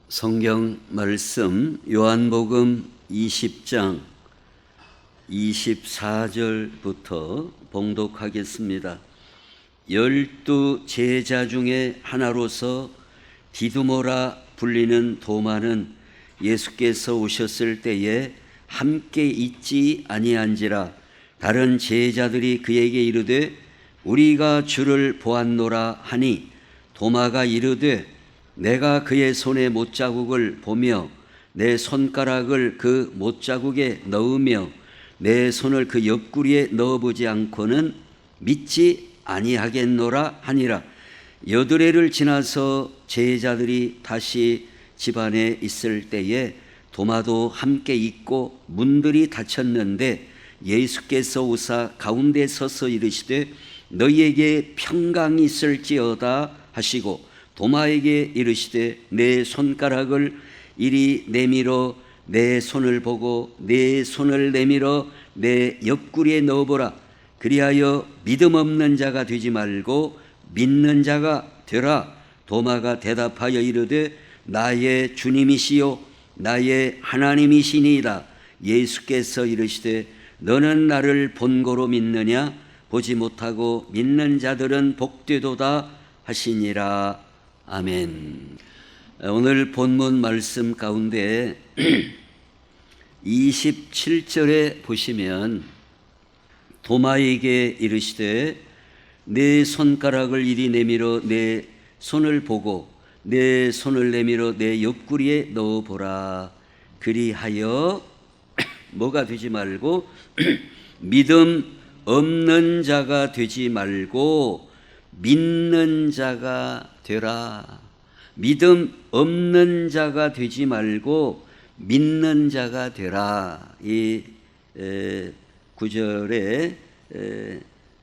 성경 말씀 요한복음 20장 24절부터 봉독하겠습니다. 12 제자 중에 하나로서 디두모라 불리는 도마는 예수께서 오셨을 때에 함께 있지 아니한지라. 다른 제자들이 그에게 이르되 우리가 주를 보았노라 하니 도마가 이르되 내가 그의 손에 못자국을 보며 내 손가락을 그 못자국에 넣으며 내 손을 그 옆구리에 넣어보지 않고는 믿지 아니하겠노라 하니라. 여드레를 지나서 제자들이 다시 집안에 있을 때에 도마도 함께 있고 문들이 닫혔는데 예수께서 오사 가운데 서서 이르시되 너희에게 평강이 있을지어다 하시고 도마에게 이르시되 내 손가락을 이리 내밀어 내 손을 보고 내 손을 내밀어 내 옆구리에 넣어보라. 그리하여 믿음 없는 자가 되지 말고 믿는 자가 되라. 도마가 대답하여 이르되 나의 주님이시요 나의 하나님이시니이다. 예수께서 이르시되 너는 나를 본고로 믿느냐? 보지 못하고 믿는 자들은 복되도다 하시니라. 아멘. 오늘 본문 말씀 가운데 27절에 보시면 도마에게 이르시되 내 손가락을 이리 내밀어 내 손을 보고 내 손을 내밀어 내 옆구리에 넣어보라. 그리하여 뭐가 되지 말고 믿음 없는 자가 되지 말고 믿는 자가 되라. 믿음 없는 자가 되지 말고 믿는 자가 되라. 이 구절에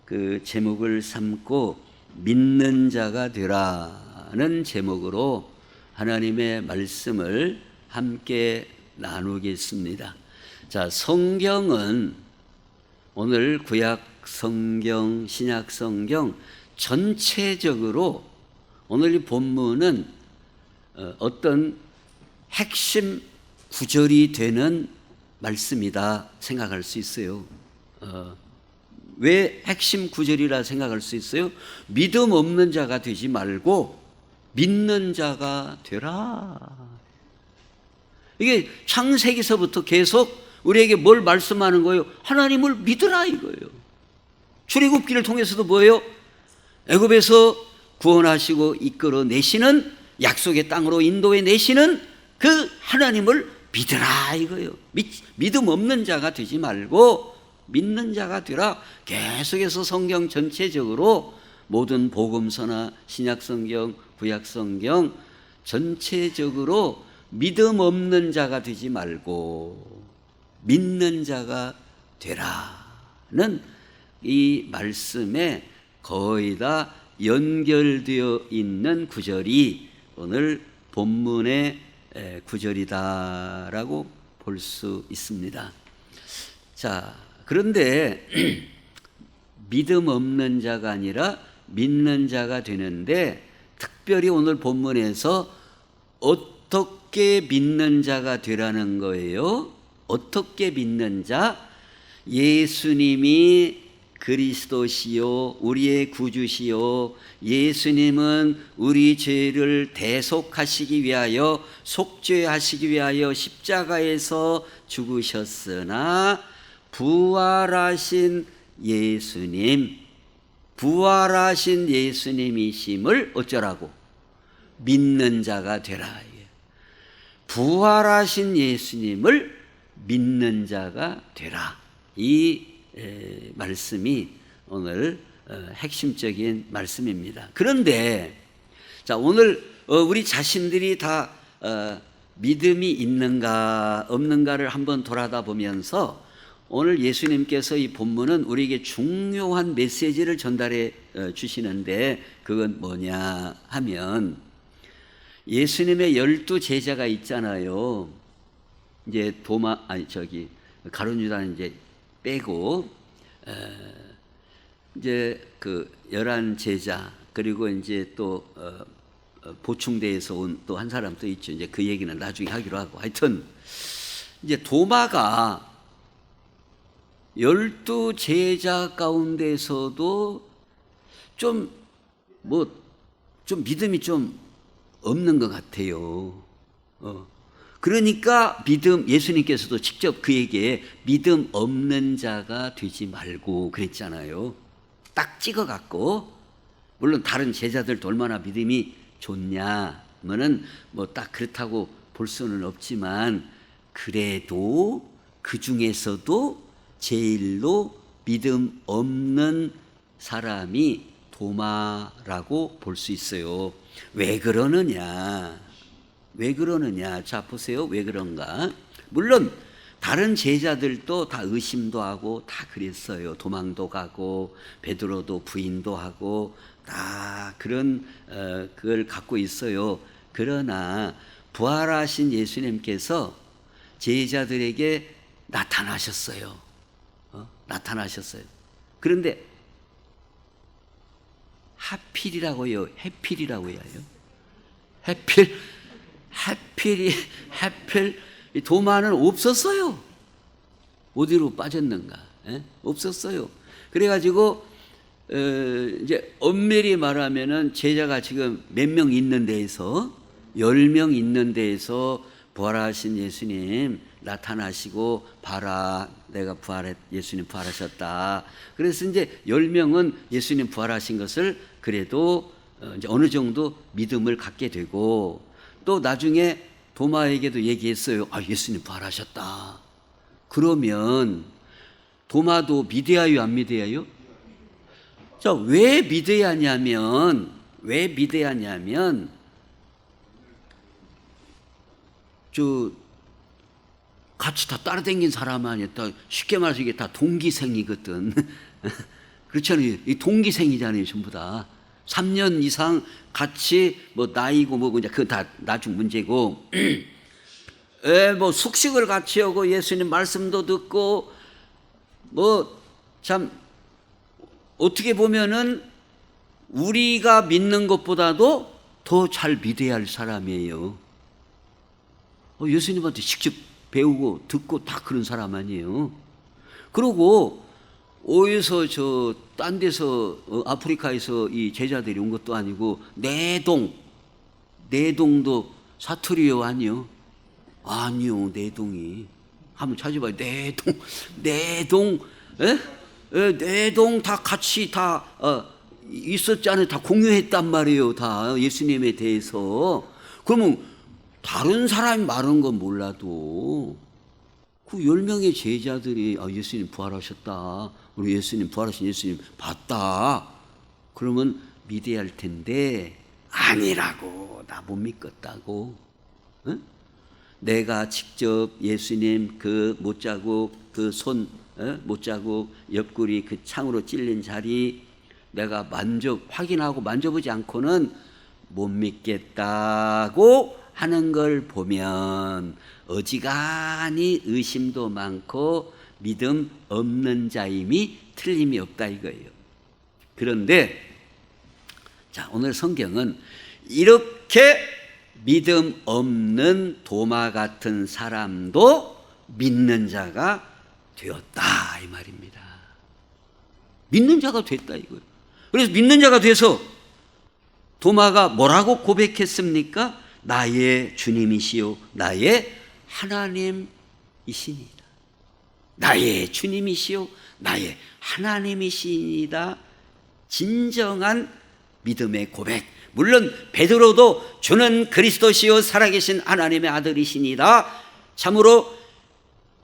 그 제목을 삼고 믿는 자가 되라는 제목으로 하나님의 말씀을 함께 나누겠습니다. 자, 성경은 오늘 구약 성경, 신약 성경 전체적으로 오늘 이 본문은 어떤 핵심 구절이 되는 말씀이다 생각할 수 있어요. 왜 핵심 구절이라 생각할 수 있어요? 믿음 없는 자가 되지 말고 믿는 자가 되라. 이게 창세기서부터 계속 우리에게 뭘 말씀하는 거예요? 하나님을 믿으라 이거예요. 출애굽기를 통해서도 뭐예요? 애굽에서 구원하시고 이끌어내시는 약속의 땅으로 인도해 내시는 그 하나님을 믿으라 이거예요. 믿음 없는 자가 되지 말고 믿는 자가 되라. 계속해서 성경 전체적으로 모든 복음서나 신약성경, 구약성경 전체적으로 믿음 없는 자가 되지 말고 믿는 자가 되라는 이 말씀에 거의 다 연결되어 있는 구절이 오늘 본문의 구절이다라고 볼 수 있습니다. 자, 그런데 믿음 없는 자가 아니라 믿는 자가 되는데 특별히 오늘 본문에서 어떻게 믿는 자가 되라는 거예요? 어떻게 믿는 자? 예수님이 그리스도시요 우리의 구주시요 예수님은 우리 죄를 대속하시기 위하여 속죄하시기 위하여 십자가에서 죽으셨으나 부활하신 예수님이심을 어쩌라고? 믿는 자가 되라. 부활하신 예수님을 믿는 자가 되라. 이 말씀이 오늘 핵심적인 말씀입니다. 그런데 자, 오늘 우리 자신들이 다 믿음이 있는가 없는가를 한번 돌아다 보면서 오늘 예수님께서 이 본문은 우리에게 중요한 메시지를 전달해 주시는데 그건 뭐냐 하면 예수님의 12 제자가 있잖아요. 이제 가룟 유다는 이제 빼고 이제 그 11 제자 그리고 이제 또 보충대에서 온 또 한 사람 또 있죠. 이제 그 얘기는 나중에 하기로 하고. 하여튼 이제 도마가 12 제자 가운데서도 좀 믿음이 좀 없는 것 같아요. 그러니까 예수님께서도 직접 그에게 믿음 없는 자가 되지 말고 그랬잖아요. 딱 찍어갖고, 물론 다른 제자들도 얼마나 믿음이 좋냐면은 딱 그렇다고 볼 수는 없지만, 그래도 그 중에서도 제일로 믿음 없는 사람이 도마라고 볼 수 있어요. 왜 그러느냐? 자, 보세요. 왜 그런가? 물론 다른 제자들도 다 의심도 하고 다 그랬어요. 도망도 가고 베드로도 부인도 하고 다 그런 그걸 갖고 있어요. 그러나 부활하신 예수님께서 제자들에게 나타나셨어요. 나타나셨어요. 그런데 하필이라고요. 해필이라고 해요. 하필 도마는 없었어요. 어디로 빠졌는가? 없었어요. 그래가지고 이제 엄밀히 말하면은 제자가 지금 몇 명 있는 데에서 10명 있는 데에서 부활하신 예수님 나타나시고 봐라, 내가 예수님 부활하셨다. 그래서 이제 10명은 예수님 부활하신 것을 그래도 이제 어느 정도 믿음을 갖게 되고, 또 나중에 도마에게도 얘기했어요. 예수님 부활하셨다. 그러면 도마도 믿어야요, 안 믿어야요? 자, 왜 믿어야 하냐면 같이 다 따라다닌 사람 아니야. 쉽게 말해서 이게 다 동기생이거든. 그렇잖아요. 이 동기생이잖아요, 전부 다. 3년 이상 같이 나이고 그냥 그건 다 나중 문제고. 숙식을 같이 하고 예수님 말씀도 듣고 참 어떻게 보면은 우리가 믿는 것보다도 더 잘 믿어야 할 사람이에요. 예수님한테 직접 배우고 듣고 다 그런 사람 아니에요. 그리고 어디서 딴 데서 아프리카에서 이 제자들이 온 것도 아니고 내동도 사투리요 아니요? 아니요, 내동이 한번 찾아봐요. 내동 내동 다 같이 다 있었잖아요. 다 공유했단 말이에요. 다 예수님에 대해서. 그러면 다른 사람이 말한 건 몰라도 그 10명의 제자들이 예수님 부활하셨다, 우리 예수님 부활하신 예수님 봤다, 그러면 믿어야 할 텐데 아니라고, 나 못 믿겠다고. 내가 직접 예수님 그 못자국, 그 손 못자국, 옆구리 그 창으로 찔린 자리 내가 확인하고 만져보지 않고는 못 믿겠다고 하는 걸 보면 어지간히 의심도 많고 믿음 없는 자임이 틀림이 없다 이거예요. 그런데 자, 오늘 성경은 이렇게 믿음 없는 도마 같은 사람도 믿는 자가 되었다 이 말입니다. 믿는 자가 됐다 이거예요. 그래서 믿는 자가 돼서 도마가 뭐라고 고백했습니까? 나의 주님이시요 나의 하나님이시니이다. 나의 주님이시요 나의 하나님이시니이다. 진정한 믿음의 고백. 물론 베드로도 주는 그리스도시요 살아계신 하나님의 아들이시니이다. 참으로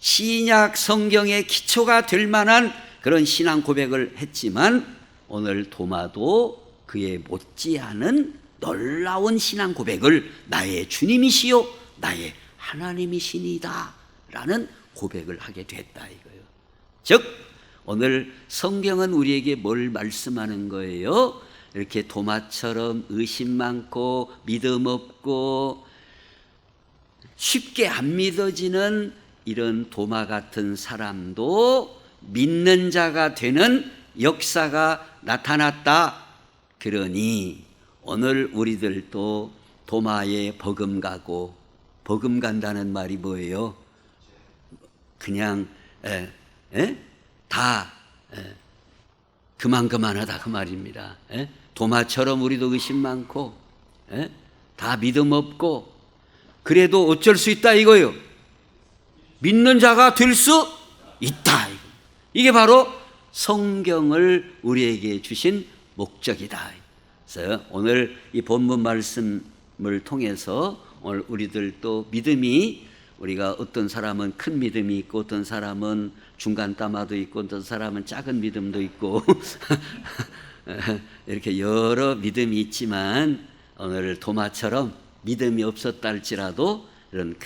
신약 성경의 기초가 될 만한 그런 신앙 고백을 했지만 오늘 도마도 그에 못지않은 놀라운 신앙 고백을 나의 주님이시요 나의 하나님이시니이다 라는 고백을 하게 됐다 이거예요. 즉 오늘 성경은 우리에게 뭘 말씀하는 거예요? 이렇게 도마처럼 의심 많고 믿음 없고 쉽게 안 믿어지는 이런 도마 같은 사람도 믿는 자가 되는 역사가 나타났다. 그러니 오늘 우리들도 도마에 버금가고, 버금간다는 말이 뭐예요? 그냥 다 그만하다 그 말입니다. 도마처럼 우리도 의심 많고 다 믿음 없고, 그래도 어쩔 수 있다 이거예요. 믿는 자가 될 수 있다. 이게 바로 성경을 우리에게 주신 목적이다. 그래서 오늘 이 본문 말씀을 통해서 오늘 우리들도 믿음이, 우리가 어떤 사람은 큰 믿음이 있고 어떤 사람은 중간 따마도 있고 어떤 사람은 작은 믿음도 있고 이렇게 여러 믿음이 있지만, 오늘 도마처럼 믿음이 없었다 할지라도 이런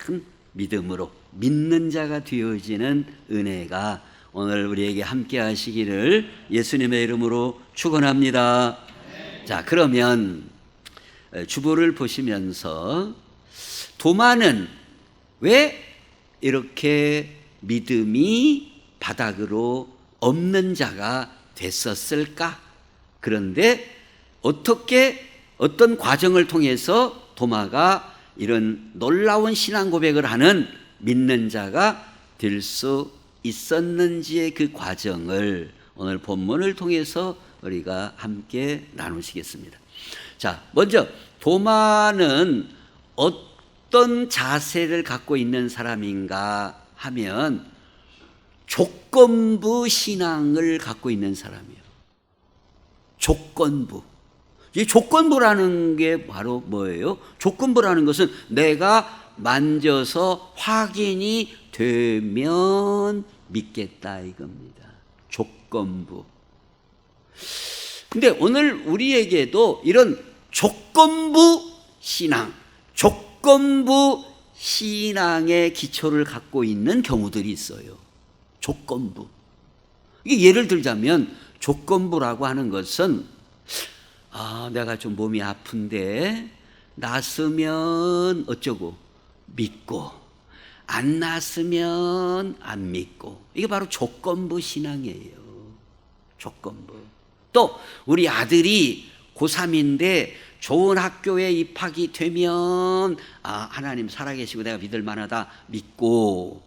큰 믿음으로 믿는 자가 되어지는 은혜가 오늘 우리에게 함께 하시기를 예수님의 이름으로 축원합니다. 자, 그러면 주보를 보시면서 도마는 왜 이렇게 믿음이 바닥으로 없는 자가 됐었을까? 그런데 어떤 과정을 통해서 도마가 이런 놀라운 신앙 고백을 하는 믿는 자가 될 수 있었는지의 그 과정을 오늘 본문을 통해서 우리가 함께 나누시겠습니다. 자, 먼저 도마는 어떤 자세를 갖고 있는 사람인가 하면 조건부 신앙을 갖고 있는 사람이에요. 조건부. 이 조건부라는 게 바로 뭐예요? 조건부라는 것은 내가 만져서 확인이 되면 믿겠다 이겁니다. 조건부. 근데 오늘 우리에게도 이런 조건부 신앙, 조건부 신앙의 기초를 갖고 있는 경우들이 있어요. 조건부. 이게 예를 들자면 조건부라고 하는 것은 내가 좀 몸이 아픈데 낫으면 어쩌고 믿고, 안 낫으면 안 믿고. 이게 바로 조건부 신앙이에요. 조건부. 또 우리 아들이 고3인데 좋은 학교에 입학이 되면 하나님 살아계시고 내가 믿을 만하다 믿고,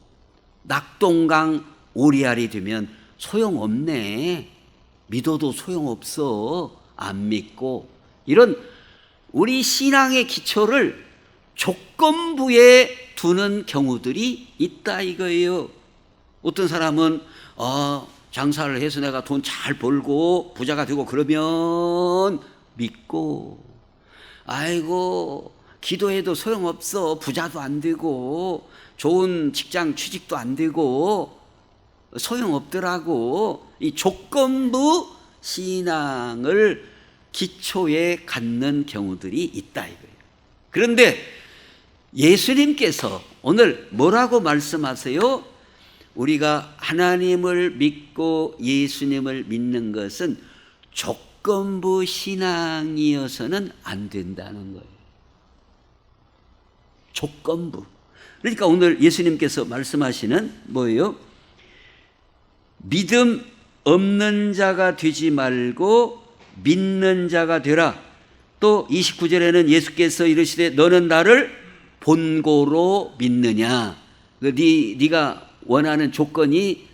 낙동강 오리알이 되면 소용없네, 믿어도 소용없어, 안 믿고. 이런 우리 신앙의 기초를 조건부에 두는 경우들이 있다 이거예요. 어떤 사람은 장사를 해서 내가 돈 잘 벌고 부자가 되고 그러면 믿고, 아이고 기도해도 소용없어, 부자도 안 되고 좋은 직장 취직도 안 되고 소용없더라고. 이 조건부 신앙을 기초에 갖는 경우들이 있다 이거예요. 그런데 예수님께서 오늘 뭐라고 말씀하세요? 우리가 하나님을 믿고 예수님을 믿는 것은 조건부 신앙이어서는 안 된다는 거예요. 조건부. 그러니까 오늘 예수님께서 말씀하시는 뭐예요? 믿음 없는 자가 되지 말고 믿는 자가 되라. 또 29절에는 예수께서 이르시되 너는 나를 본고로 믿느냐. 네가 원하는 조건이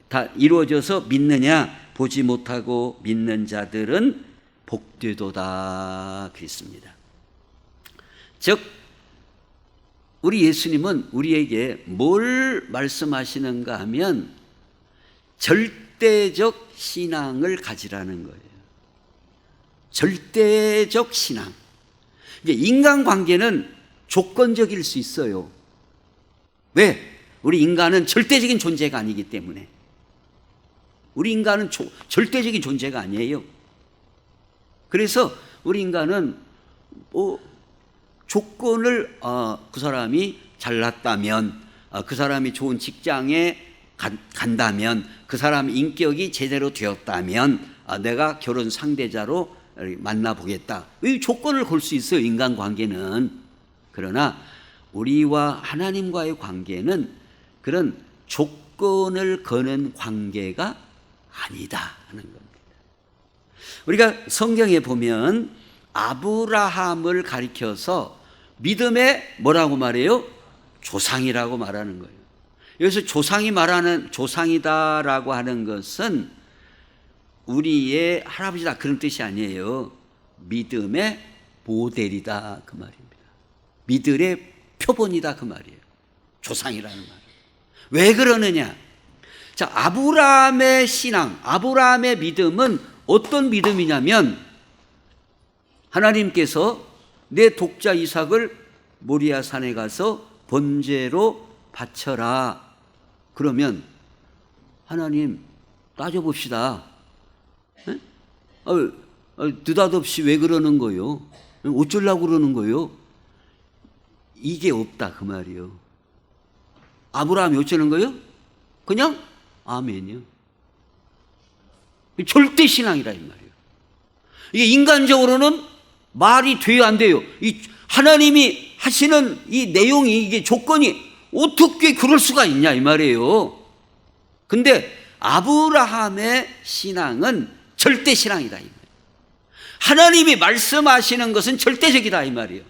다 이루어져서 믿느냐. 보지 못하고 믿는 자들은 복되도다 그랬습니다. 즉 우리 예수님은 우리에게 뭘 말씀하시는가 하면 절대적 신앙을 가지라는 거예요. 절대적 신앙. 인간관계는 조건적일 수 있어요. 왜? 우리 인간은 절대적인 존재가 아니기 때문에. 우리 인간은 절대적인 존재가 아니에요. 그래서 우리 인간은 조건을 그 사람이 잘났다면, 그 사람이 좋은 직장에 간다면, 그 사람 인격이 제대로 되었다면 내가 결혼 상대자로 만나보겠다. 이 조건을 걸 수 있어요, 인간관계는. 그러나 우리와 하나님과의 관계는 그런 조건을 거는 관계가 아니다 하는 겁니다. 우리가 성경에 보면 아브라함을 가리켜서 믿음의 뭐라고 말해요? 조상이라고 말하는 거예요. 여기서 조상이 말하는 조상이다라고 하는 것은 우리의 할아버지다 그런 뜻이 아니에요. 믿음의 모델이다 그 말입니다. 믿음의 표본이다 그 말이에요. 조상이라는 말. 왜 그러느냐? 자, 아브라함의 신앙, 아브라함의 믿음은 어떤 믿음이냐면 하나님께서 내 독자 이삭을 모리아 산에 가서 번제로 바쳐라. 그러면 하나님 따져봅시다. 느닷없이 왜 그러는 거예요? 어쩌려고 그러는 거예요? 이게 없다 그 말이에요. 아브라함이 어쩌는 거예요? 그냥 아멘이요. 절대 신앙이라 이 말이에요. 이게 인간적으로는 말이 돼야 안 돼요. 이 하나님이 하시는 이 내용이 이게 조건이 어떻게 그럴 수가 있냐 이 말이에요. 근데 아브라함의 신앙은 절대 신앙이다 이 말이에요. 하나님이 말씀하시는 것은 절대적이다 이 말이에요.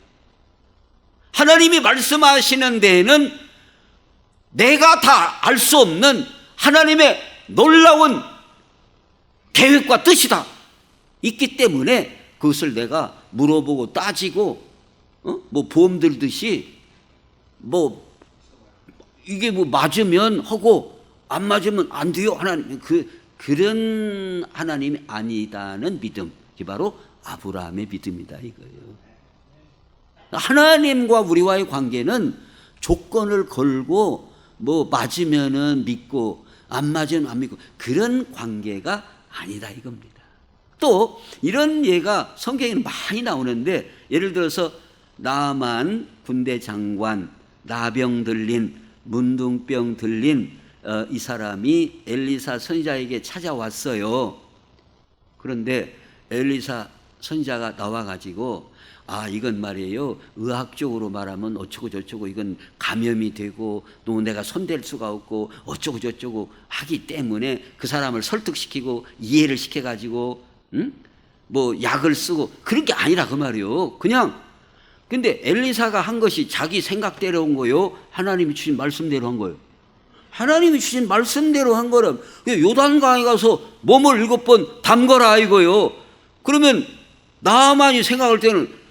하나님이 말씀하시는 데에는 내가 다 알 수 없는 하나님의 놀라운 계획과 뜻이 다 있기 때문에 그것을 내가 물어보고 따지고 뭐 보험 들듯이 뭐 이게 뭐 맞으면 하고 안 맞으면 안 돼요. 하나님 그런 하나님이 아니다는 믿음. 이게 바로 아브라함의 믿음이다 이거예요. 하나님과 우리와의 관계는 조건을 걸고 뭐 맞으면은 믿고 안 맞으면 안 믿고 그런 관계가 아니다 이겁니다. 또 이런 예가 성경에는 많이 나오는데 예를 들어서 나만 군대 장관 나병 들린 문둥병 들린 이 사람이 엘리사 선지자에게 찾아왔어요. 그런데 엘리사 선지자가 나와가지고 이건 말이에요. 의학적으로 말하면 어쩌고 저쩌고 이건 감염이 되고 또 내가 손댈 수가 없고 어쩌고 저쩌고 하기 때문에 그 사람을 설득시키고 이해를 시켜가지고 뭐 약을 쓰고 그런 게 아니라 그 말이에요. 그냥 근데 엘리사가 한 것이 자기 생각대로 한 거요. 하나님이 주신 말씀대로 한 거예요. 하나님이 주신 말씀대로 한 거는 요단강에 가서 몸을 7번 담거라 이거요. 그러면 나만이 생각할 때는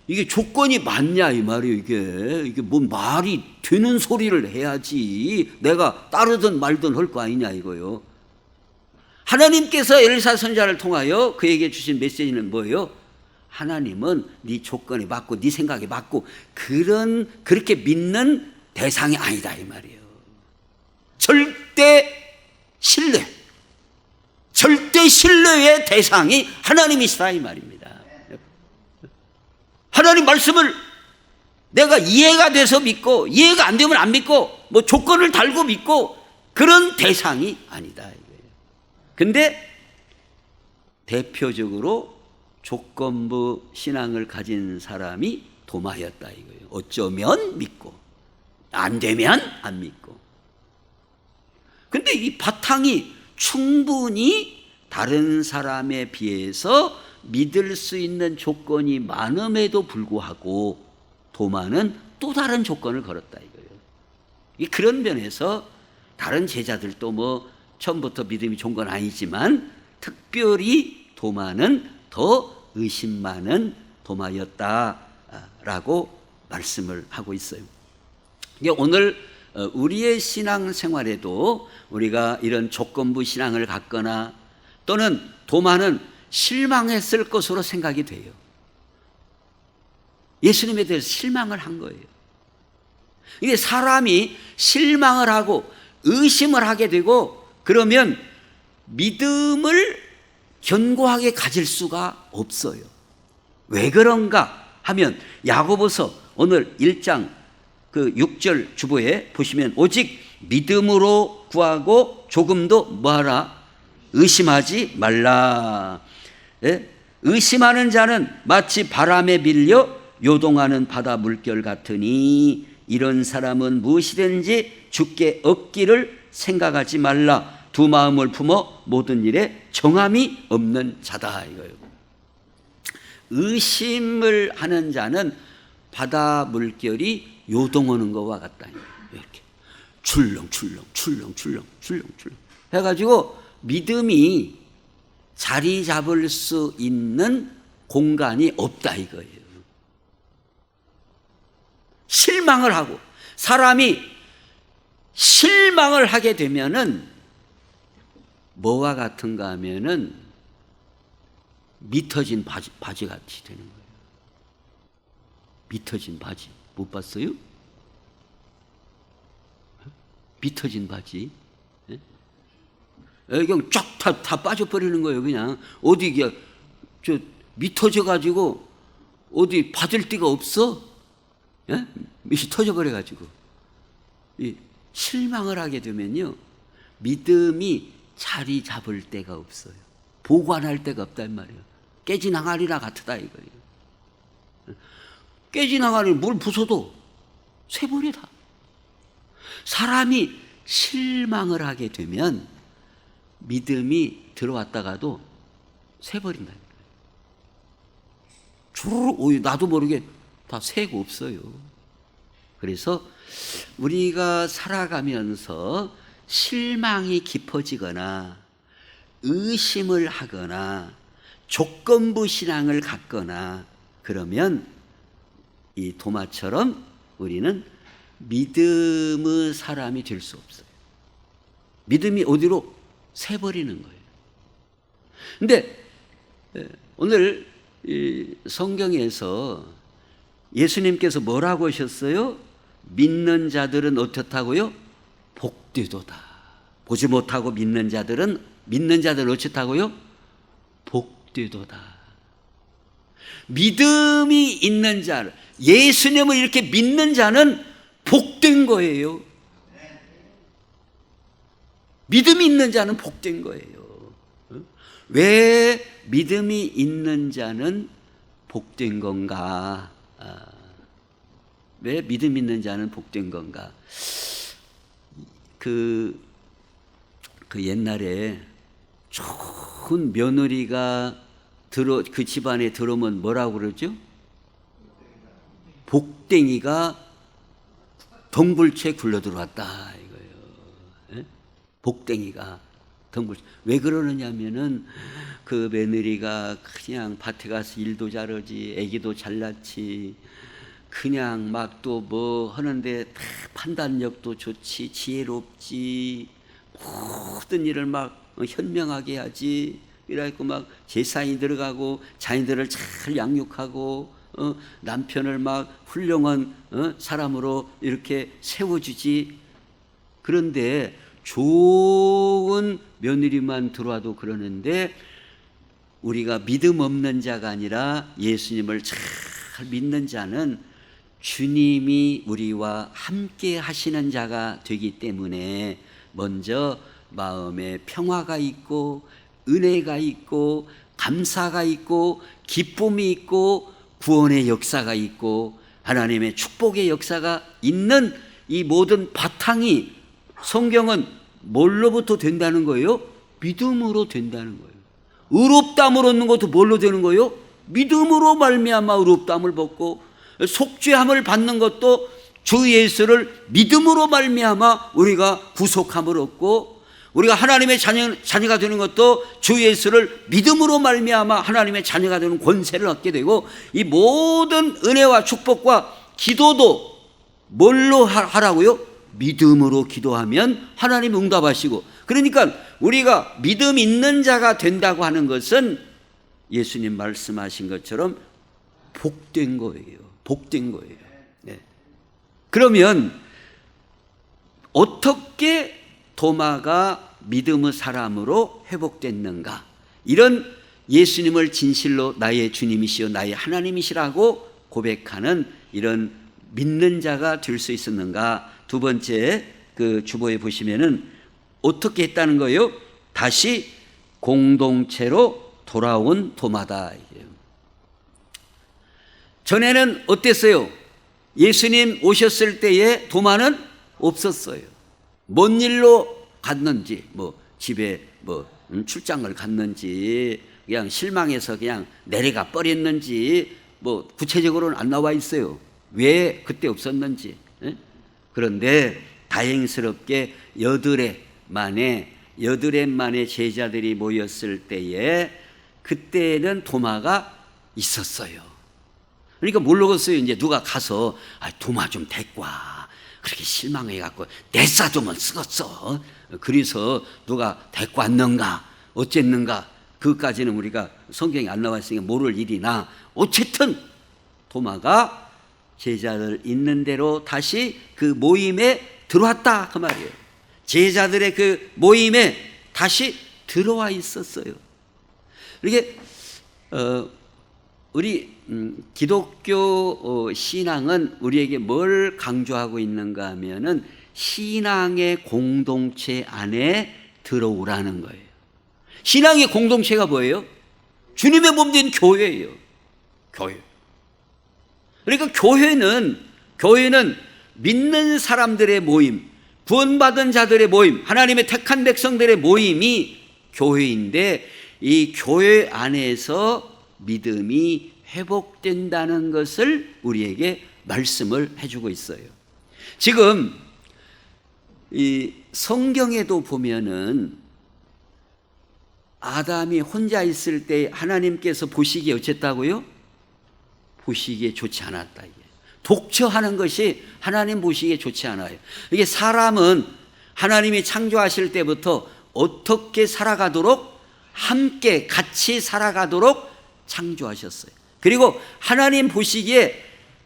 이게 조건이 맞냐 이 말이에요. 이게 뭔 말이 되는 소리를 해야지 내가 따르든 말든 할 거 아니냐 이거요. 하나님께서 엘리사 선지자를 통하여 그에게 주신 메시지는 뭐예요? 하나님은 네 조건에 맞고 네 생각에 맞고 그렇게 믿는 대상이 아니다 이 말이에요. 절대 신뢰의 대상이 하나님이시다 이 말입니다. 하나님 말씀을 내가 이해가 돼서 믿고 이해가 안 되면 안 믿고 뭐 조건을 달고 믿고 그런 대상이 아니다 이거예요. 근데 대표적으로 조건부 신앙을 가진 사람이 도마였다 이거예요. 어쩌면 믿고 안 되면 안 믿고. 근데 이 바탕이 충분히 다른 사람에 비해서 믿을 수 있는 조건이 많음에도 불구하고 도마는 또 다른 조건을 걸었다 이거예요. 그런 면에서 다른 제자들도 뭐 처음부터 믿음이 좋은 건 아니지만 특별히 도마는 더 의심 많은 도마였다라고 말씀을 하고 있어요. 오늘 우리의 신앙생활에도 우리가 이런 조건부 신앙을 갖거나 또는 도마는 실망했을 것으로 생각이 돼요. 예수님에 대해서 실망을 한 거예요. 이게 사람이 실망을 하고 의심을 하게 되고 그러면 믿음을 견고하게 가질 수가 없어요. 왜 그런가 하면 야고보서 오늘 1장 6절 주보에 보시면 오직 믿음으로 구하고 조금도 뭐하라? 의심하지 말라. 예? 의심하는 자는 마치 바람에 밀려 요동하는 바다 물결 같으니 이런 사람은 무엇이든지 주께 얻기를 생각하지 말라. 두 마음을 품어 모든 일에 정함이 없는 자다 이거예요. 의심을 하는 자는 바다 물결이 요동하는 것과 같다. 이렇게 출렁출렁 해가지고 믿음이 자리 잡을 수 있는 공간이 없다 이거예요. 실망을 하고, 사람이 실망을 하게 되면은 뭐와 같은가 하면은 미터진 바지 같이 되는 거예요. 미터진 바지 못 봤어요? 미터진 바지, 그냥 쫙 다 빠져버리는 거예요. 그냥 어디 미터져 가지고 어디 받을 데가 없어. 밑이 터져버려 가지고. 실망을 하게 되면요, 믿음이 자리 잡을 데가 없어요. 보관할 데가 없단 말이에요. 깨진 항아리나 같다 이거예요. 깨진 항아리 물 부숴도 쇠버려 다. 사람이 실망을 하게 되면 믿음이 들어왔다가도 새버린다. 주르륵 나도 모르게 다 새고 없어요. 그래서 우리가 살아가면서 실망이 깊어지거나 의심을 하거나 조건부 신앙을 갖거나 그러면 이 도마처럼 우리는 믿음의 사람이 될 수 없어요. 믿음이 어디로 새버리는 거예요. 근데 오늘 성경에서 예수님께서 뭐라고 하셨어요? 믿는 자들은 어떻다고요? 복되도다. 보지 못하고 믿는 자들은 어떻다고요? 복되도다. 믿음이 있는 자, 예수님을 이렇게 믿는 자는 복된 거예요. 믿음이 있는 자는 복된 거예요. 왜 믿음이 있는 자는 복된 건가? 왜 믿음 있는 자는 복된 건가? 그 옛날에 좋은 며느리가 그 집안에 들어오면 뭐라고 그러죠? 복댕이가 덩굴채 굴러 들어왔다 이거예요. 복댕이가 덩굴채. 왜 그러느냐면은 그 며느리가 그냥 밭에 가서 일도 잘하지, 애기도 잘 낳지, 그냥 막 또 뭐 하는데 다 판단력도 좋지, 지혜롭지, 모든 일을 막 현명하게 하지. 이래갖고 막 제사에 들어가고 자녀들을 잘 양육하고 남편을 막 훌륭한 사람으로 이렇게 세워주지. 그런데 좋은 며느리만 들어와도 그러는데 우리가 믿음 없는 자가 아니라 예수님을 잘 믿는 자는 주님이 우리와 함께 하시는 자가 되기 때문에 먼저 마음에 평화가 있고 은혜가 있고 감사가 있고 기쁨이 있고 구원의 역사가 있고 하나님의 축복의 역사가 있는 이 모든 바탕이 성경은 뭘로부터 된다는 거예요? 믿음으로 된다는 거예요. 의롭다함을 얻는 것도 뭘로 되는 거예요? 믿음으로 말미암아 의롭다함을 받고, 속죄함을 받는 것도 주 예수를 믿음으로 말미암아 우리가 구속함을 얻고, 우리가 하나님의 자녀가 되는 것도 주 예수를 믿음으로 말미암아 하나님의 자녀가 되는 권세를 얻게 되고, 이 모든 은혜와 축복과 기도도 뭘로 하라고요? 믿음으로 기도하면 하나님 응답하시고. 그러니까 우리가 믿음 있는 자가 된다고 하는 것은 예수님 말씀하신 것처럼 복된 거예요. 복된 거예요. 네. 그러면 어떻게 도마가 믿음의 사람으로 회복됐는가? 이런 예수님을 진실로 나의 주님이시요 나의 하나님이시라고 고백하는 이런 믿는 자가 될 수 있었는가? 두 번째 그 주보에 보시면은 어떻게 했다는 거예요? 다시 공동체로 돌아온 도마다. 전에는 어땠어요? 예수님 오셨을 때에 도마는 없었어요. 뭔 일로 갔는지, 뭐 집에 뭐 출장을 갔는지 그냥 실망해서 그냥 내려가 버렸는지 뭐 구체적으로는 안 나와 있어요. 왜 그때 없었는지. 그런데 다행스럽게 여드레 만에 제자들이 모였을 때에 그때는 도마가 있었어요. 그러니까 모르겠어요. 이제 누가 가서 도마 좀 데리고 와. 그렇게 실망해갖고 내 싸주면 쓰겄어. 그래서 누가 데리고 왔는가 어쨌는가 그것까지는 우리가 성경에 안 나와 있으니까 모를 일이나 어쨌든 도마가 제자들 있는 대로 다시 그 모임에 들어왔다 그 말이에요. 제자들의 그 모임에 다시 들어와 있었어요. 이게 우리 기독교 신앙은 우리에게 뭘 강조하고 있는가 하면은 신앙의 공동체 안에 들어오라는 거예요. 신앙의 공동체가 뭐예요? 주님의 몸 된 교회예요. 교회. 그러니까 교회는 믿는 사람들의 모임, 구원받은 자들의 모임, 하나님의 택한 백성들의 모임이 교회인데 이 교회 안에서 믿음이 회복된다는 것을 우리에게 말씀을 해주고 있어요. 지금 이 성경에도 보면은 아담이 혼자 있을 때 하나님께서 보시기에 어쨌다고요? 보시기에 좋지 않았다. 이게. 독처하는 것이 하나님 보시기에 좋지 않아요. 이게 사람은 하나님이 창조하실 때부터 어떻게 살아가도록 함께 같이 살아가도록 창조하셨어요. 그리고 하나님 보시기에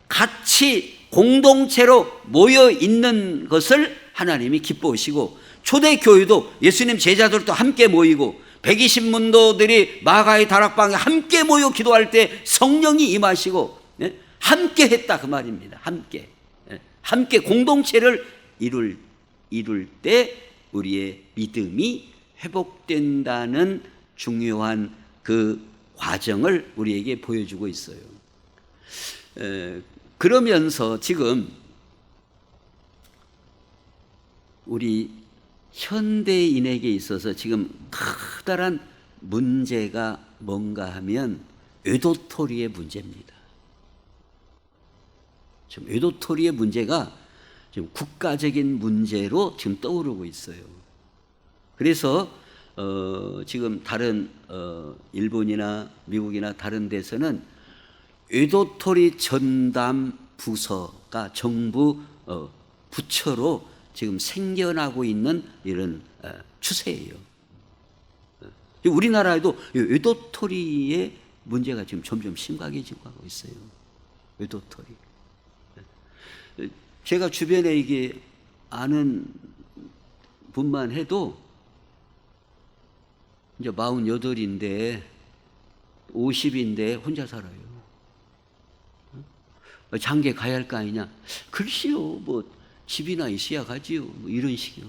같이 공동체로 모여 있는 것을 하나님이 기뻐하시고 초대교회도 예수님 제자들도 함께 모이고 120문도들이 마가의 다락방에 함께 모여 기도할 때 성령이 임하시고 함께 했다 그 말입니다. 함께 공동체를 이룰 때 우리의 믿음이 회복된다는 중요한 그 과정을 우리에게 보여주고 있어요. 그러면서 지금 우리 현대인에게 있어서 지금 커다란 문제가 뭔가 하면 외도토리의 문제입니다. 지금 외도토리의 문제가 지금 국가적인 문제로 지금 떠오르고 있어요. 그래서 지금 다른 일본이나 미국이나 다른 데서는 외도토리 전담 부서가 정부 부처로 지금 생겨나고 있는 이런 추세예요. 우리나라에도 외도토리의 문제가 지금 점점 심각해지고 하고 있어요. 외도토리. 제가 주변에 이게 아는 분만 해도 이제 48인데 50인데 혼자 살아요. 장계 가야 할 거 아니냐? 글쎄요, 뭐 집이나 있어야 가지요. 뭐 이런 식이요.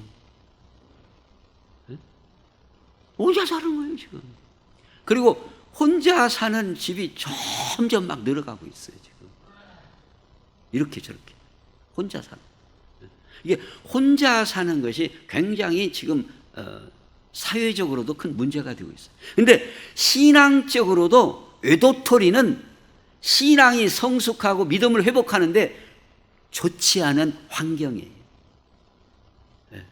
혼자 사는 거예요, 지금. 그리고 혼자 사는 집이 점점 막 늘어가고 있어요, 지금. 이렇게 저렇게. 혼자 사는. 이게 혼자 사는 것이 굉장히 지금 사회적으로도 큰 문제가 되고 있어요. 근데 신앙적으로도 외도토리는 신앙이 성숙하고 믿음을 회복하는데 좋지 않은 환경이에요. 네.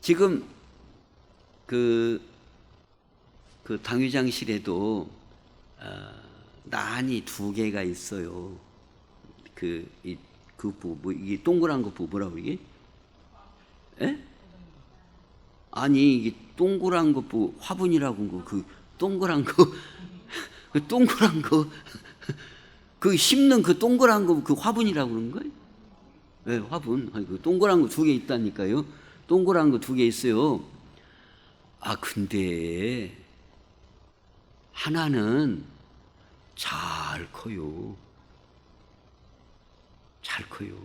지금 그 당회장실에도 난이 2개가 있어요. 이게 동그란 거 뭐라고 그러게? 예? 아니 이게 동그란 거 화분이라고 거 그 동그란 거 그 동그란 거 그 심는 그 동그란 거 그 화분이라고 그러는 거예요? 네, 화분. 그 동그란 거 2개 있다니까요. 동그란 거 2개 있어요. 근데 하나는 잘 커요. 잘 커요.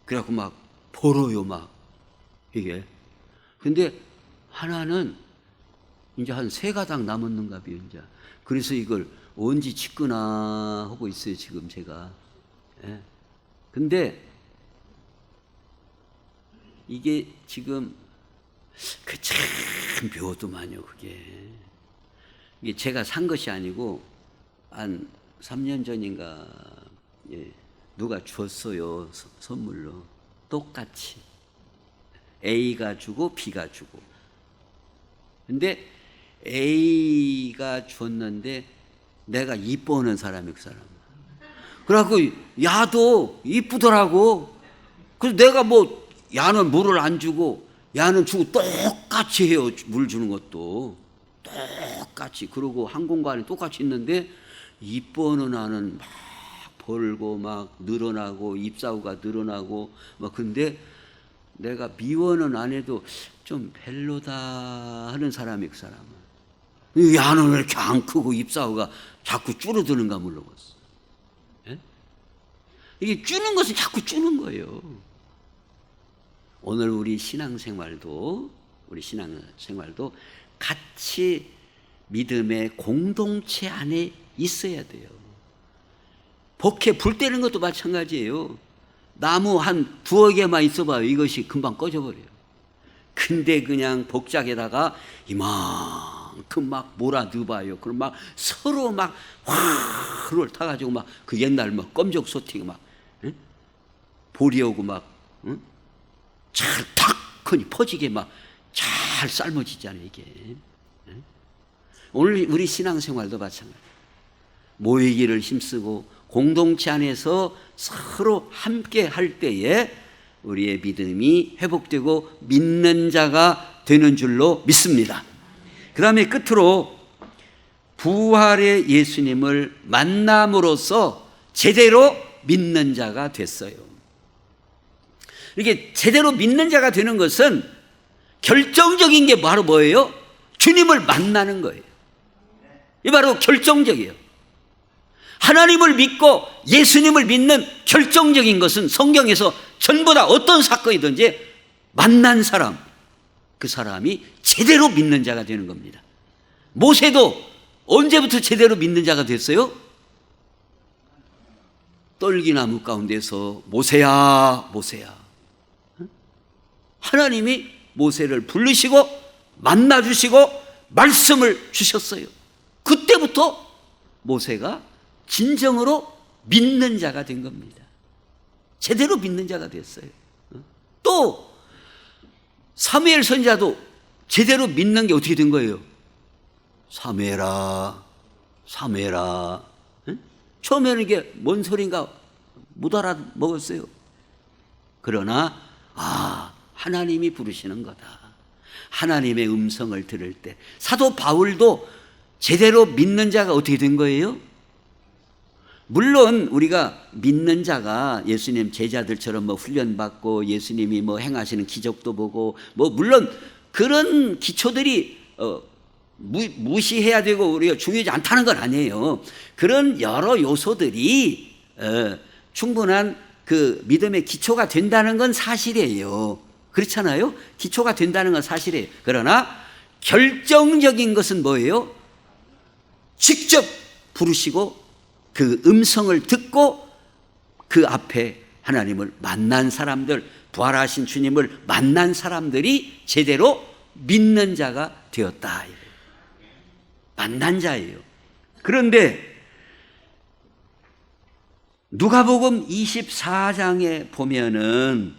그래갖고 막 벌어요, 막 이게. 근데 하나는 이제 한 3가닥 남았는가 봐요, 이제. 그래서 이걸 언제 짓거나 하고 있어요, 지금 제가. 근데 이게 지금 그 참 묘도만요, 그게. 이게 제가 산 것이 아니고 한 3년 전인가 누가 줬어요, 선물로. 똑같이 A가 주고 B가 주고. 근데 A가 줬는데 내가 이뻐하는 사람이 그 사람. 그래갖고 야도 이쁘더라고. 그래서 내가 뭐 야는 물을 안 주고 야는 주고 똑같이 해요. 물 주는 것도 똑같이. 그러고 한 공간에 똑같이 있는데 이뻐하는 아는 막 벌고 막 늘어나고 잎사구가 늘어나고 막. 근데 내가 미워는 안 해도 좀 별로다 하는 사람이 그 사람은. 야는 왜 이렇게 안 크고 잎사구가 자꾸 줄어드는가 물어봤어. 예? 이게 주는 것은 자꾸 주는 거예요. 오늘 우리 신앙생활도 같이 믿음의 공동체 안에 있어야 돼요. 복해 불 때는 것도 마찬가지예요. 나무 한 두어 개만 있어봐요. 이것이 금방 꺼져버려요. 근데 그냥 복작에다가 이만큼 막 몰아 넣어봐요. 그럼 막 서로 막 화를 타가지고 막 그 옛날 막 껌적 소티가 막 볼이 오고 막 잘 탁하니 퍼지게 막 잘 삶아지잖아요, 이게. 오늘 우리 신앙생활도 마찬가지예요. 모이기를 힘쓰고 공동체 안에서 서로 함께 할 때에 우리의 믿음이 회복되고 믿는 자가 되는 줄로 믿습니다. 그 다음에 끝으로 부활의 예수님을 만남으로써 제대로 믿는 자가 됐어요. 이렇게 제대로 믿는 자가 되는 것은 결정적인 게 바로 뭐예요? 주님을 만나는 거예요. 이 바로 결정적이에요. 하나님을 믿고 예수님을 믿는 결정적인 것은 성경에서 전부 다 어떤 사건이든지 만난 사람, 그 사람이 제대로 믿는 자가 되는 겁니다. 모세도 언제부터 제대로 믿는 자가 됐어요? 떨기나무 가운데서 모세야, 모세야. 하나님이 모세를 부르시고 만나주시고 말씀을 주셨어요. 그때부터 모세가 진정으로 믿는 자가 된 겁니다. 제대로 믿는 자가 됐어요. 또 사무엘 선지자도 제대로 믿는 게 어떻게 된 거예요? 사무엘아, 사무엘아. 처음에는 이게 뭔 소린가 못 알아먹었어요. 그러나 하나님이 부르시는 거다. 하나님의 음성을 들을 때 사도 바울도 제대로 믿는 자가 어떻게 된 거예요? 물론 우리가 믿는 자가 예수님 제자들처럼 뭐 훈련받고 예수님이 뭐 행하시는 기적도 보고 뭐 물론 그런 기초들이 무시해야 되고 우리가 중요하지 않다는 건 아니에요. 그런 여러 요소들이 충분한 그 믿음의 기초가 된다는 건 사실이에요. 그렇잖아요? 기초가 된다는 건 사실이에요. 그러나 결정적인 것은 뭐예요? 직접 부르시고 그 음성을 듣고 그 앞에 하나님을 만난 사람들, 부활하신 주님을 만난 사람들이 제대로 믿는 자가 되었다. 만난 자예요. 그런데 누가복음 24장에 보면은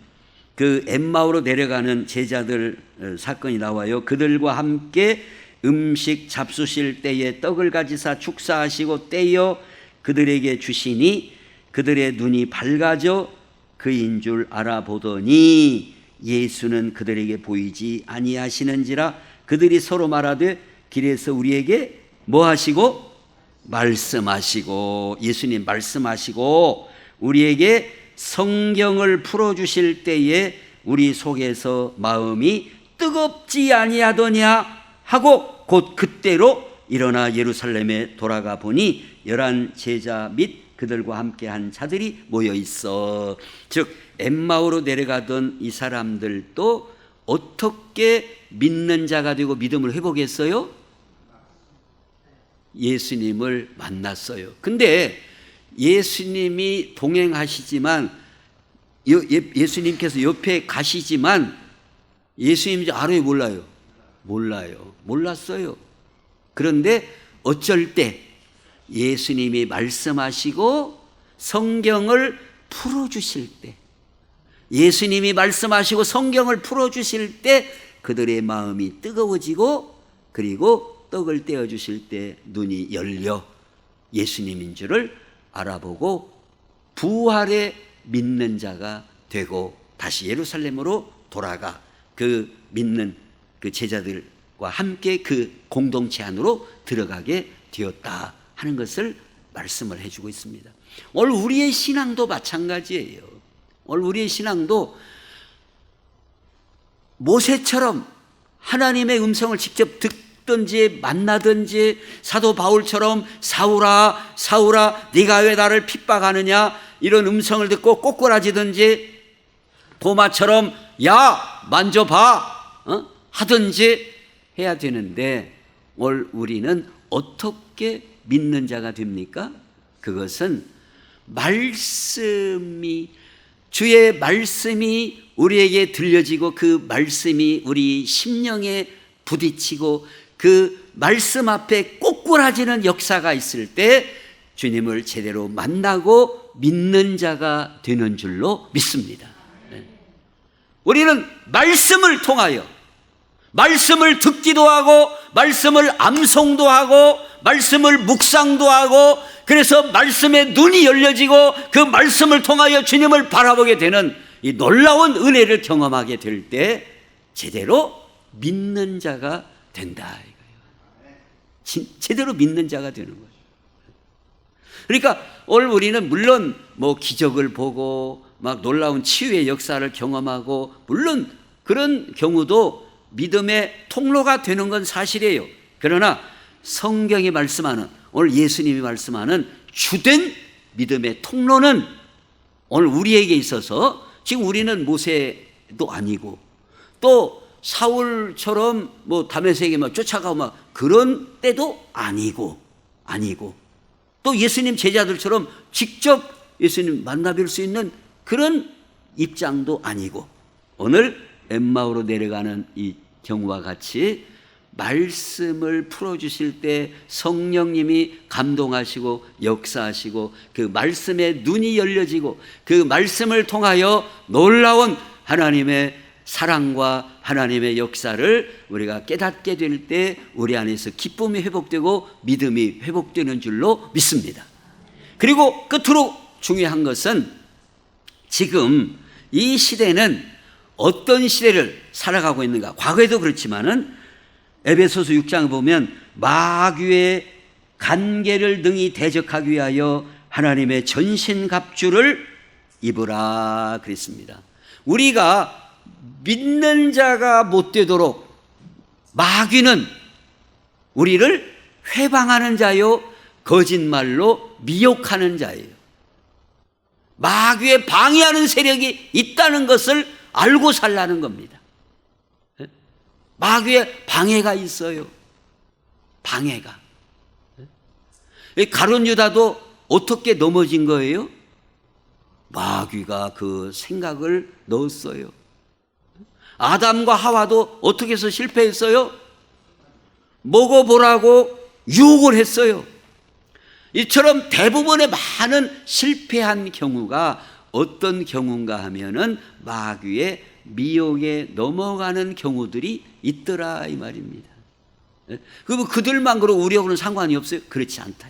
그 엠마오로 내려가는 제자들 사건이 나와요. 그들과 함께 음식 잡수실 때에 떡을 가지사 축사하시고 떼어 그들에게 주시니 그들의 눈이 밝아져 그인 줄 알아보더니 예수는 그들에게 보이지 아니하시는지라 그들이 서로 말하되 길에서 우리에게 뭐 하시고? 말씀하시고, 예수님 말씀하시고 우리에게 성경을 풀어주실 때에 우리 속에서 마음이 뜨겁지 아니하더냐 하고 곧 그때로 일어나 예루살렘에 돌아가 보니 11 제자 및 그들과 함께한 자들이 모여 있어. 즉 엠마오로 내려가던 이 사람들도 어떻게 믿는 자가 되고 믿음을 회복했어요? 예수님을 만났어요. 근데 예수님이 동행하시지만 예수님께서 옆에 가시지만 예수님인지 알아요, 몰라요? 몰라요. 몰랐어요. 그런데 어쩔 때 예수님이 말씀하시고 성경을 풀어주실 때, 예수님이 말씀하시고 성경을 풀어주실 때 그들의 마음이 뜨거워지고, 그리고 떡을 떼어주실 때 눈이 열려 예수님인 줄을 알아보고 부활에 믿는 자가 되고 다시 예루살렘으로 돌아가 그 믿는 그 제자들과 함께 그 공동체 안으로 들어가게 되었다 하는 것을 말씀을 해주고 있습니다. 오늘 우리의 신앙도 마찬가지예요. 오늘 우리의 신앙도 모세처럼 하나님의 음성을 직접 듣든지 만나든지, 사도 바울처럼 사울아 사울아 네가 왜 나를 핍박하느냐 이런 음성을 듣고 꼬꾸라지든지, 도마처럼 야 만져봐 하든지 해야 되는데, 오늘 우리는 어떻게 믿는 자가 됩니까? 그것은 말씀이, 주의 말씀이 우리에게 들려지고 그 말씀이 우리 심령에 부딪히고 그 말씀 앞에 꼬꾸라지는 역사가 있을 때 주님을 제대로 만나고 믿는 자가 되는 줄로 믿습니다. 우리는 말씀을 통하여 말씀을 듣기도 하고 말씀을 암송도 하고 말씀을 묵상도 하고, 그래서 말씀에 눈이 열려지고 그 말씀을 통하여 주님을 바라보게 되는 이 놀라운 은혜를 경험하게 될 때 제대로 믿는 자가 된다 이거예요. 제대로 믿는 자가 되는 거예요. 그러니까 오늘 우리는 물론 뭐 기적을 보고 막 놀라운 치유의 역사를 경험하고, 물론 그런 경우도 믿음의 통로가 되는 건 사실이에요. 그러나 성경이 말씀하는, 오늘 예수님이 말씀하는 주된 믿음의 통로는 오늘 우리에게 있어서, 지금 우리는 모세도 아니고 또 사울처럼 뭐 다메섹에 막 쫓아가고 막 그런 때도 아니고 또 예수님 제자들처럼 직접 예수님 만나뵐 수 있는 그런 입장도 아니고, 오늘 엠마오로 내려가는 이 경우와 같이 말씀을 풀어주실 때 성령님이 감동하시고 역사하시고 그 말씀에 눈이 열려지고 그 말씀을 통하여 놀라운 하나님의 사랑과 하나님의 역사를 우리가 깨닫게 될 때 우리 안에서 기쁨이 회복되고 믿음이 회복되는 줄로 믿습니다. 그리고 끝으로 중요한 것은 지금 이 시대는 어떤 시대를 살아가고 있는가. 과거에도 그렇지만은 에베소서 6장을 보면 마귀의 간계를 능히 대적하기 위하여 하나님의 전신갑주를 입으라 그랬습니다. 우리가 믿는 자가 못 되도록 마귀는 우리를 회방하는 자요 거짓말로 미혹하는 자예요. 마귀의 방해하는 세력이 있다는 것을 알고 살라는 겁니다. 마귀의 방해가 있어요. 방해가. 가룟 유다도 어떻게 넘어진 거예요? 마귀가 그 생각을 넣었어요. 아담과 하와도 어떻게 해서 실패했어요? 먹어보라고 유혹을 했어요. 이처럼 대부분의 많은 실패한 경우가 어떤 경우인가 하면은 마귀의 미혹에 넘어가는 경우들이 있더라 이 말입니다. 그럼 그들만 그러고 우리하고는 상관이 없어요? 그렇지 않다.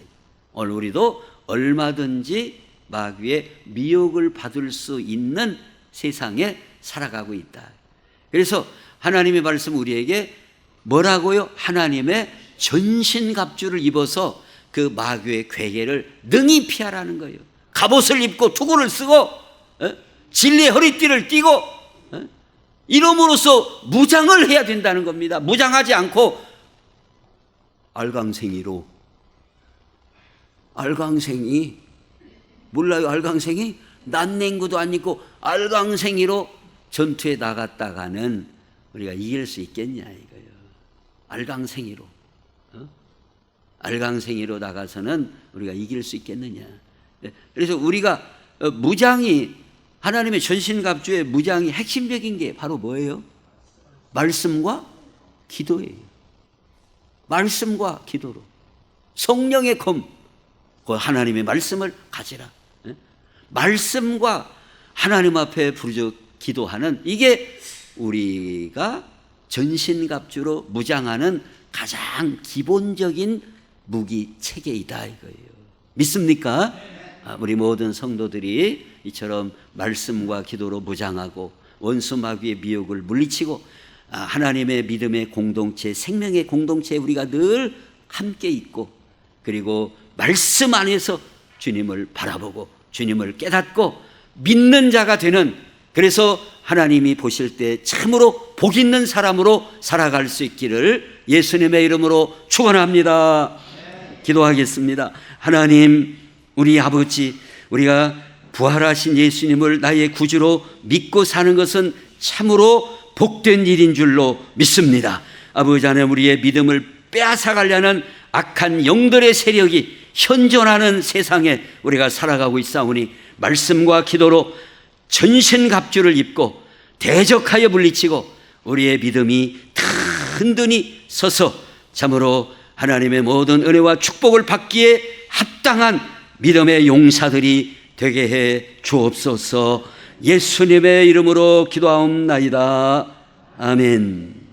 오늘 우리도 얼마든지 마귀의 미혹을 받을 수 있는 세상에 살아가고 있다. 그래서 하나님의 말씀 우리에게 뭐라고요? 하나님의 전신갑주를 입어서 그 마귀의 괴계를 능히 피하라는 거예요. 갑옷을 입고 투구를 쓰고 진리의 허리띠를 띠고 이름으로써 무장을 해야 된다는 겁니다. 무장하지 않고 알강생이로, 알강생이 몰라요? 알강생이 난냉구도 안 입고 알강생이로 전투에 나갔다가는 우리가 이길 수 있겠냐 이거예요. 알강생이로 알강생이로 나가서는 우리가 이길 수 있겠느냐. 그래서 우리가 무장이, 하나님의 전신갑주의 무장이 핵심적인 게 바로 뭐예요? 말씀과 기도예요. 말씀과 기도로. 성령의 검, 그 하나님의 말씀을 가지라. 말씀과 하나님 앞에 부르짖어 기도하는, 이게 우리가 전신갑주로 무장하는 가장 기본적인 무기 체계이다 이거예요. 믿습니까? 우리 모든 성도들이 이처럼 말씀과 기도로 무장하고 원수 마귀의 미혹을 물리치고 하나님의 믿음의 공동체, 생명의 공동체에 우리가 늘 함께 있고, 그리고 말씀 안에서 주님을 바라보고 주님을 깨닫고 믿는 자가 되는, 그래서 하나님이 보실 때 참으로 복 있는 사람으로 살아갈 수 있기를 예수님의 이름으로 축원합니다. 기도하겠습니다. 하나님, 우리 아버지, 우리가 부활하신 예수님을 나의 구주로 믿고 사는 것은 참으로 복된 일인 줄로 믿습니다. 아버지 하나님, 우리의 믿음을 빼앗아가려는 악한 영들의 세력이 현존하는 세상에 우리가 살아가고 있사오니 말씀과 기도로 전신갑주를 입고 대적하여 물리치고 우리의 믿음이 든든히 서서 참으로 하나님의 모든 은혜와 축복을 받기에 합당한 믿음의 용사들이 되게 해 주옵소서. 예수님의 이름으로 기도하옵나이다. 아멘.